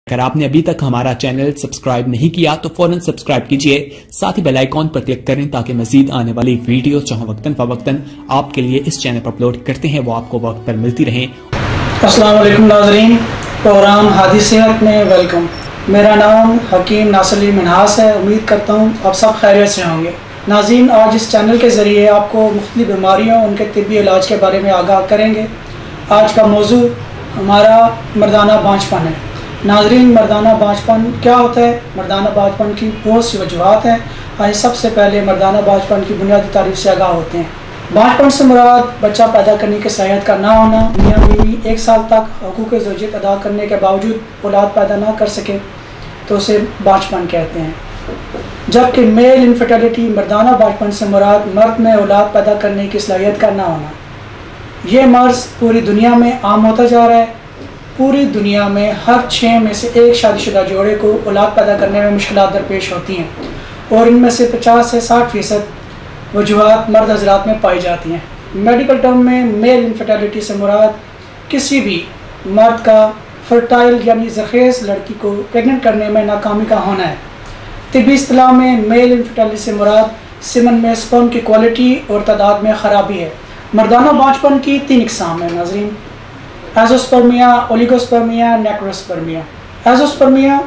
अगर आपने अभी तक हमारा चैनल सब्सक्राइब नहीं किया तो फौरन सब्सक्राइब कीजिए, साथ ही बेल आइकॉन पर क्लिक करें ताकि मजीद आने वाली वीडियो जहां वक्तन फवक्तन आपके लिए इस चैनल पर अपलोड करते हैं वो आपको वक्त पर मिलती रहें। अस्सलाम वालेकुम नाज़रीन, प्रोग्राम हादी सेहत में वेलकम। मेरा नाम हकीम नासिर अली मिन्हास है। उम्मीद करता हूँ आप सब खैरियत से होंगे। नाज़रीन, आज इस चैनल के ज़रिए आपको मुख्तलिफ बीमारियों उनके तिब्बी इलाज के बारे में आगाह करेंगे। आज का मौजू हमारा मर्दाना बांझपन है। नाज़रीन, मर्दाना बांझपन क्या होता है? मर्दाना बांझपन की बहुत सी वजूहात हैं। आज सबसे पहले मर्दाना बांझपन की बुनियादी तारीफ से आगाह होते हैं। बांझपन से मुराद बच्चा पैदा करने की सलाहियत का ना होना। मियाँ बीवी 1 साल तक हुकूक ज़ौजियत अदा करने के बावजूद औलाद पैदा ना कर सके तो उसे बांझपन कहते हैं। जबकि मेल इनफर्टिलिटी, मर्दाना बांझपन से मुराद मर्द में औलाद पैदा करने की सलाहियत का ना होना। ये मर्ज़ पूरी दुनिया में आम होता जा रहा है। पूरी दुनिया में हर 6 में से 1 शादीशुदा जोड़े को औलाद पैदा करने में मुश्किलात दरपेश होती हैं और इनमें से 50 से 60% वजूहात मर्द हजरात में पाई जाती हैं। मेडिकल टर्म में मेल इनफर्टिलिटी से मुराद किसी भी मर्द का फर्टाइल यानी ज़खेज़ लड़की को प्रेगनेंट करने में नाकामी का होना है। तिब्बी इस्तिलाह में मेल इनफर्टिलिटी से मुराद सीमन में स्पर्म की क्वालिटी और तादाद में ख़राबी है। मर्दाना बांझपन की 3 इक़साम है नाज़रीन: एज़ोस्पर्मिया, ओलिगोस्पर्मिया, नेक्रोस्पर्मिया। एज़ोस्पर्मिया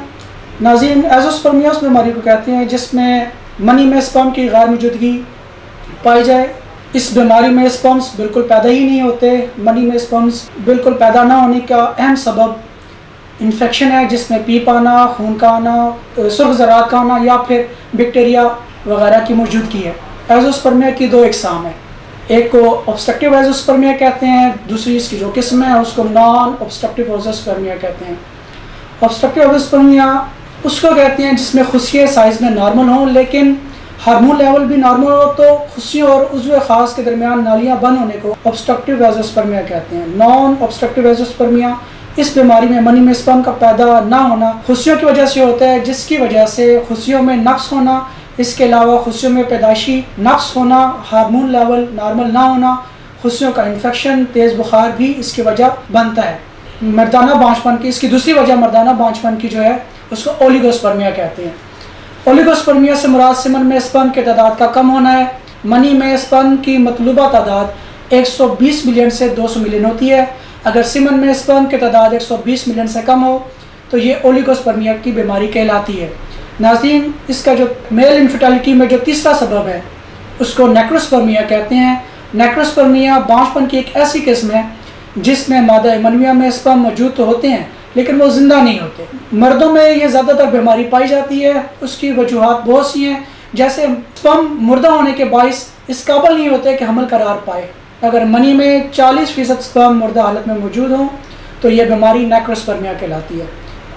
नाज़रीन, एज़ोस्पर्मिया उस बीमारी को कहते हैं जिसमें मनी में स्पर्म की गैर मौजूदगी पाई जाए। इस बीमारी में स्पर्म्स बिल्कुल पैदा ही नहीं होते। मनी में स्पर्म्स बिल्कुल पैदा ना होने का अहम सबब इन्फेक्शन है, जिसमें पीप आना, खून का आना, सुर्ख ज़रात का आना या फिर बैक्टीरिया वगैरह की मौजूदगी है। एज़ोस्पर्मिया की 2 इक़साम है। एक को ऑब्स्ट्रक्टिव एज़ोस्पर्मिया कहते हैं, दूसरी इसकी जो किस्म है उसको नॉन ऑब्स्ट्रक्टिव एज़ोस्पर्मिया कहते हैं। ऑब्स्ट्रक्टिव एज़ोस्पर्मिया उसको कहते हैं जिसमें खुशियाँ साइज़ में नॉर्मल हों लेकिन हार्मोन लेवल भी नॉर्मल हो, तो खुशियों और उज़्व ख़ास के दरमियान नालियाँ बंद होने को ऑब्स्ट्रक्टिव एज़ोस्पर्मिया कहते हैं। नॉन ऑब्स्ट्रक्टिव एज़ोस्पर्मिया इस बीमारी में मनी में स्पर्म का पैदा ना होना खुशियों की वजह से होता है, जिसकी वजह से खुशियों में नक्स होना, इसके अलावा खुशियों में पैदाइशी नक्स होना, हार्मोन लेवल नॉर्मल ना होना, खुशियों का इन्फेक्शन, तेज़ बुखार भी इसकी वजह बनता है। मर्दाना बांझपन की इसकी दूसरी वजह मर्दाना बांझपन की जो है उसको ओलिगोस्पर्मिया कहते हैं। ओलिगोस्पर्मिया से मुराद सीमन में स्पर्म के तादाद का कम होना है। मनी में स्पर्म की मतलूबा तादाद 120 मिलियन से 200 मिलियन होती है। अगर सीमन में स्पर्म के तादाद 120 मिलियन से कम हो तो ये ओलिगोस्पर्मिया की बीमारी कहलाती है। नाज़रीन, इसका जो मेल इनफर्टिलिटी में जो तीसरा सबब है उसको नेक्रोस्पर्मिया कहते हैं। नेक्रोस्पर्मिया बांझपन की एक ऐसी किस्म है जिसमें मादा मनविया में स्पर्म मौजूद तो होते हैं लेकिन वो ज़िंदा नहीं होते। मर्दों में ये ज़्यादातर बीमारी पाई जाती है। उसकी वजूहात बहुत सी हैं, जैसे स्पर्म मुर्दा होने के बाइस इस काबिल नहीं होते कि हमल करार पाए। अगर मनी में 40% स्पर्म मुर्दा हालत में मौजूद हो तो ये बीमारी नेक्रोस्पर्मिया कहलाती है।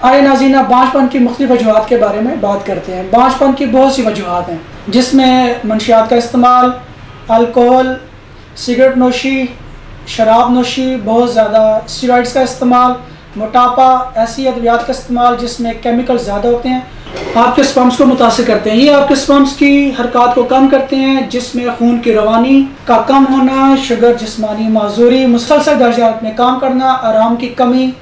आए नाज़रीन, बांझपन की मुख्तलिफ वजूहात के बारे में बात करते हैं। बांझपन की बहुत सी वजूहात हैं जिसमें मंशियात का इस्तेमाल, अल्कोहल, सिगरेट नोशी, शराब नोशी, बहुत ज़्यादा स्टेरॉइड्स का इस्तेमाल, मोटापा, ऐसी अद्वियात का इस्तेमाल जिसमें केमिकल ज़्यादा होते हैं आपके स्पर्म्स को मुतासिर करते हैं। ये आपके स्पर्म्स की हरकत को कम करते हैं, जिसमें खून की रवानी का कम होना, शुगर, जिस्मानी माजूरी, मुसलसल दर्जात में काम करना, आराम की कमी,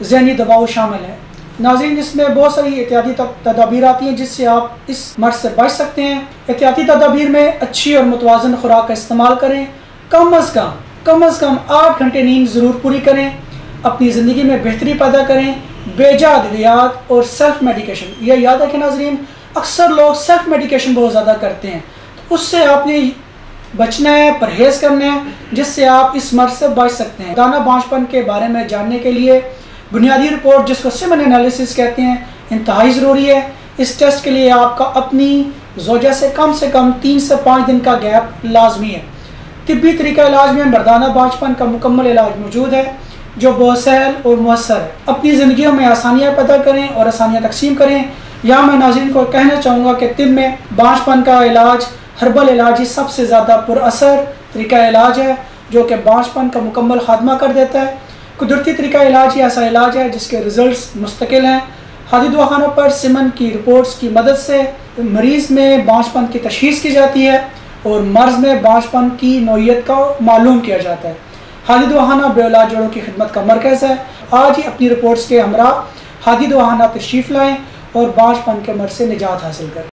ज़हनी दबाव शामिल है। नाज़रीन, इसमें बहुत सारी एहतियाती तदाबीर आती हैं जिससे आप इस मर्ज़ से बच सकते हैं। एहतियाती तदाबीर में अच्छी और मुतवाज़न खुराक का इस्तेमाल करें, कम अज़ कम 8 घंटे नींद ज़रूर पूरी करें, अपनी ज़िंदगी में बेहतरी पैदा करें, बेजा अद्वियात और सेल्फ मेडिकेशन। यह याद रखें नाज़रीन, अक्सर लोग सेल्फ मेडिकेशन बहुत ज़्यादा करते हैं, तो उससे आपने बचना है, परहेज़ करना है, जिससे आप इस मर्ज़ से बच सकते हैं। मर्दाना बांझपन के बारे में जानने के लिए बुनियादी रिपोर्ट जिसको सीमन एनालिसिस कहते हैं इंतहाई ज़रूरी है। इस टेस्ट के लिए आपका अपनी ज़ौजा से कम 3 से 5 दिन का गैप लाजमी है। तिब्बी तरीका इलाज में मर्दाना बांझपन का मुकम्मल इलाज मौजूद है जो बहुत सहल और मुअस्सर है। अपनी ज़िंदगियों में आसानियाँ पैदा करें और आसानियाँ तकसीम करें। यहाँ मैं नाज़रीन को कहना चाहूँगा कि तिब में बांझपन का इलाज हर्बल इलाज ही सबसे ज़्यादा पुरअसर तरीका इलाज है जो कि बांझपन का मुकम्मल खात्मा कर देता है। कुदरती तरीका इलाज ही ऐसा इलाज है जिसके रिज़ल्ट मुस्तकिल हैं। हादी दवाखानों पर सीमन की रिपोर्ट्स की मदद से मरीज़ में बांझपन की तशख़ीस की जाती है और मर्ज़ में बांझपन की नौइयत का मालूम किया जाता है। हादी दवाखाना बेऔलाद जोड़ों की खिदमत का मरकज़ है। आज ही अपनी रिपोर्ट्स के हमरा हादी दुआना तशरीफ़ लाएँ और बाशपन के मर्ज़ से निजात हासिल करें।